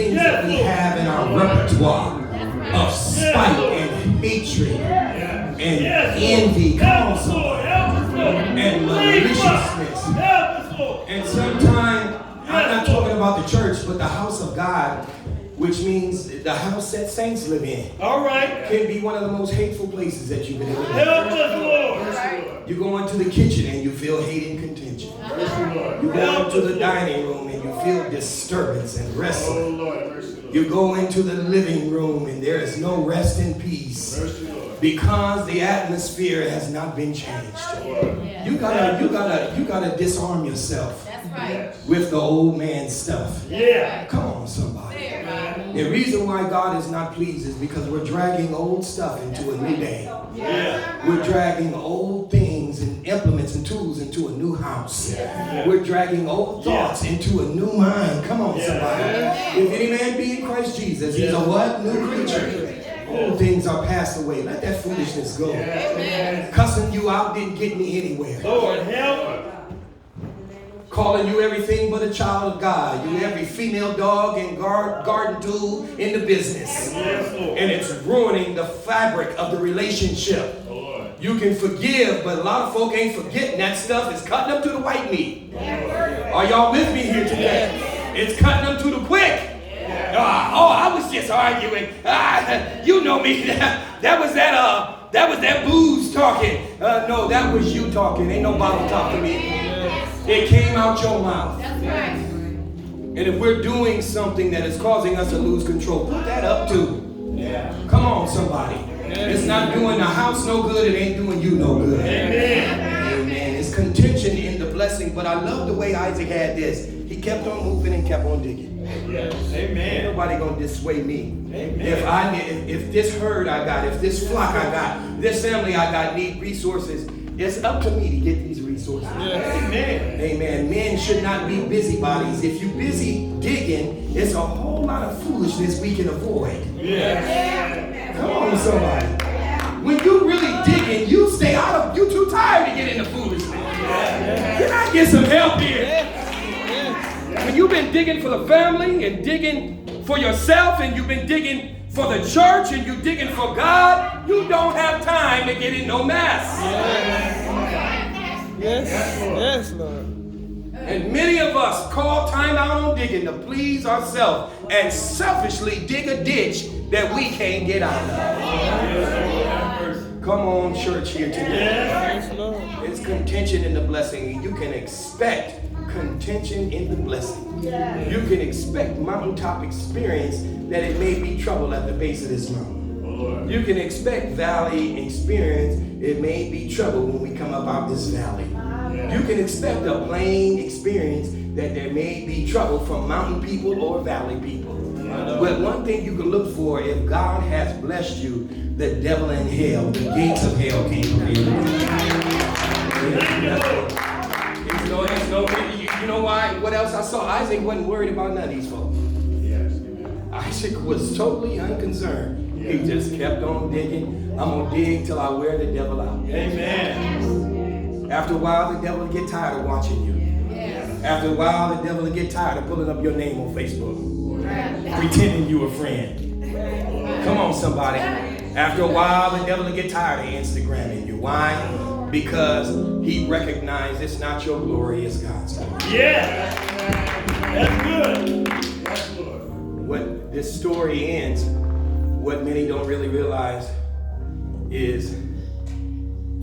things that we have in our repertoire of spite and hatred and envy. Come on, somebody. And maliciousness. And sometimes, I'm not talking about the church, but the house of God, which means the house that saints live in. All right. Can be one of the most hateful places that you can ever live. Help us, Lord. You go into the kitchen and you feel hate and contention. You go into the dining room and you feel disturbance and wrestling. You go into the living room and there is no rest and peace because the atmosphere has not been changed. You gotta disarm yourself with the old man stuff. Yeah. Come on, somebody. The reason why God is not pleased is because we're dragging old stuff into a new day. Yeah. We're dragging old things and implements and tools into a new house. Yeah. We're dragging old thoughts into a new mind. Come on, somebody. If any man be in Christ Jesus, he's a what? New creature. Old things are passed away. Let that foolishness go. Cussing you out didn't get me anywhere. Lord, help. Calling you everything but a child of God. You every female dog and garden tool in the business. And it's ruining the fabric of the relationship. You can forgive, but a lot of folk ain't forgetting. That stuff is cutting them to the white meat. Are y'all with me here today? It's cutting them to the quick. I was just arguing. You know me. That was that booze talking. No, that was you talking. Ain't no bottle talk to me. It came out your mouth. That's right. And if we're doing something that is causing us to lose control, put that up too. Yeah. Come on, somebody. It's not doing the house no good. It ain't doing you no good. Amen. Amen. It's contention in the blessing. But I love the way Isaac had this. He kept on moving and kept on digging. Yes. Ain't Amen. nobody gonna dissuade me. Amen. If this herd I got, if this flock I got, this family I got need resources, it's up to me to get these resources. Amen. Amen. Men should not be busybodies. If you're busy digging, it's a whole lot of foolishness we can avoid. Yes. Come on, somebody. When you really digging, you stay out of. You too tired to get into foolishness. Can I get some help here? When you've been digging for the family and digging for yourself and you've been digging for the church and you're digging for God, you don't have time to get in no mess. Yes, Lord. And many of us call time out on digging to please ourselves and selfishly dig a ditch that we can't get out of. Come on, church, here today. It's contention in the blessing. You can expect contention in the blessing. You can expect mountaintop experience that it may be trouble at the base of this mountain. You can expect valley experience. It may be trouble when we come up out this valley. You can expect a plain experience that there may be trouble from mountain people or valley people. But one thing you can look for, if God has blessed you, the devil in hell, the gates of hell can't prevail. You know why? What else I saw? Isaac wasn't worried about none of these folks. Isaac was totally unconcerned. He just kept on digging. I'm going to dig till I wear the devil out. Amen. After a while, the devil will get tired of watching you. After a while, the devil will get tired of pulling up your name on Facebook, pretending you a friend. Come on, somebody. After a while, the devil will get tired of Instagramming you. Why? Because he recognized it's not your glory, it's God's glory. Yeah. That's good. That's good. What this story ends, what many don't really realize is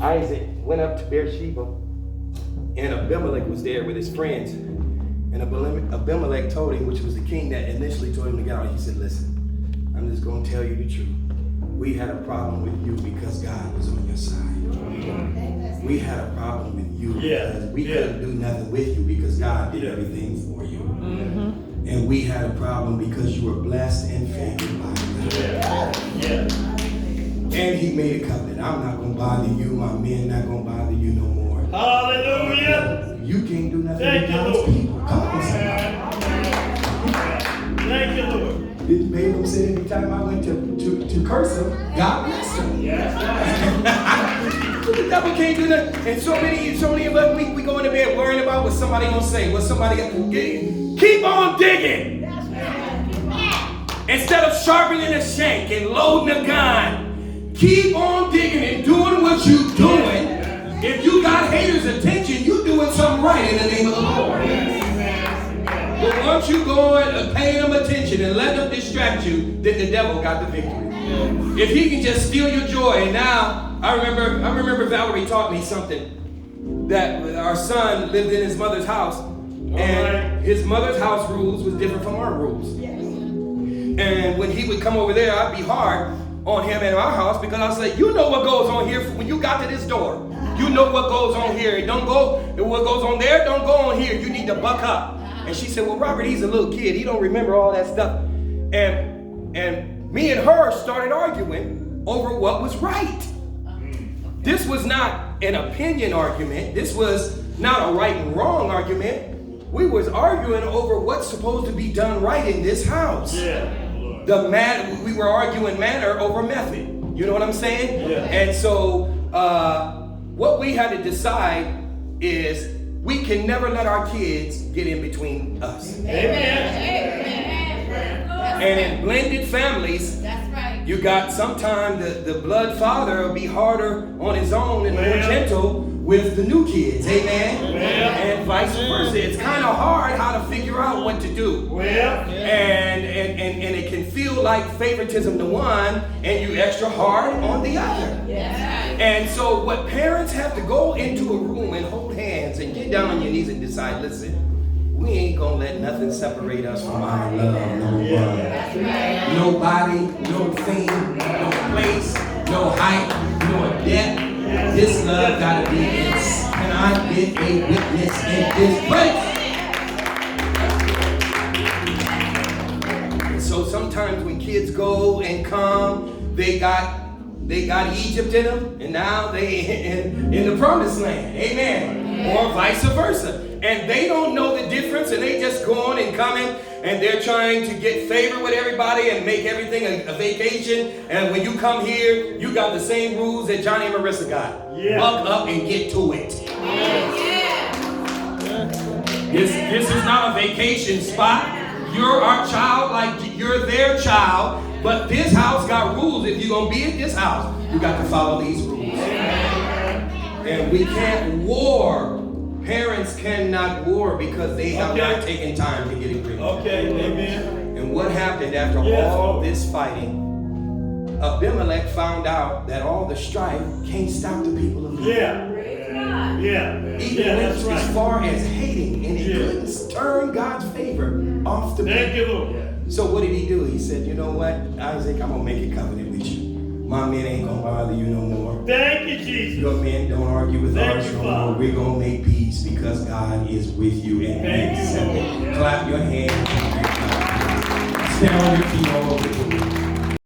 Isaac went up to Beersheba and Abimelech was there with his friends. And Abimelech told him, which was the king that initially told him to get out, he said, listen, I'm just going to tell you the truth. We had a problem with you because God was on your side. We had a problem with you because we couldn't do nothing with you because God did everything for you. And we had a problem because you were blessed and favored by God. And he made a covenant. I'm not going to bother you. My men not going to bother you no more. Hallelujah. You can't do nothing with God's people. Come on, somebody. Thank you, Lord. Balaam said every time I went to curse him, God blessed him. The devil can't do nothing. And so many of us, we go into bed worrying about what somebody gonna say, what somebody gonna get. Keep on digging. Instead of sharpening a shank and loading a gun, keep on digging and doing what you're doing. If you got haters' attention, you're doing something right in the name of the Lord. But once you go and pay them attention and let them distract you, then the devil got the victory. If he can just steal your joy. And now, I remember Valerie taught me something, that our son lived in his mother's house, and his mother's house rules was different from our rules. And when he would come over there, I'd be hard on him in our house, because I'd say, you know what goes on here when you got to this door. You know what goes on here. Don't go, what goes on there, don't go on here. You need to buck up. And she said, well, Robert, he's a little kid. He don't remember all that stuff. And me and her started arguing over what was right. This was not an opinion argument. This was not a right and wrong argument. We was arguing over what's supposed to be done right in this house. We were arguing manner over method. You know what I'm saying? And so what we had to decide is we can never let our kids get in between us. Amen. And in blended families, That's right. you got sometimes the blood father will be harder on his own and more gentle with the new kids. Amen. And vice versa. It's kind of hard how to figure out what to do. And it can feel like favoritism to one and you extra hard on the other. And so what parents have to go into a room and hold hands and get down on your knees and decide, listen, we ain't gonna let nothing separate us from our love, no one. Nobody, no thing, no place, no height, no depth. This love gotta be in. Can I get a witness in this place? And so sometimes when kids go and come, they got Egypt in them, and now they in the promised land. Amen. Or vice versa. And they don't know the difference, and they just going and coming, and they're trying to get favor with everybody and make everything a vacation. And when you come here, you got the same rules that Johnny and Marissa got. Buck up and get to it. This is not a vacation spot. You're our child, like you're their child. But this house got rules. If you're going to be at this house, you got to follow these rules. And we can't war. Parents cannot war because they have not taken time to get agreement. And what happened after all this fighting? Abimelech found out that all the strife can't stop the people of Israel. Even went as far as hating, and he couldn't turn God's favor off the people. So what did he do? He said, you know what, Isaac, I'm going to make a covenant with you. My men ain't going to bother you no more. Thank you, Jesus. Your men don't argue with ours no more. We're going to make peace because God is with you and we accept it. Clap your hands. Stand on your feet all over the room.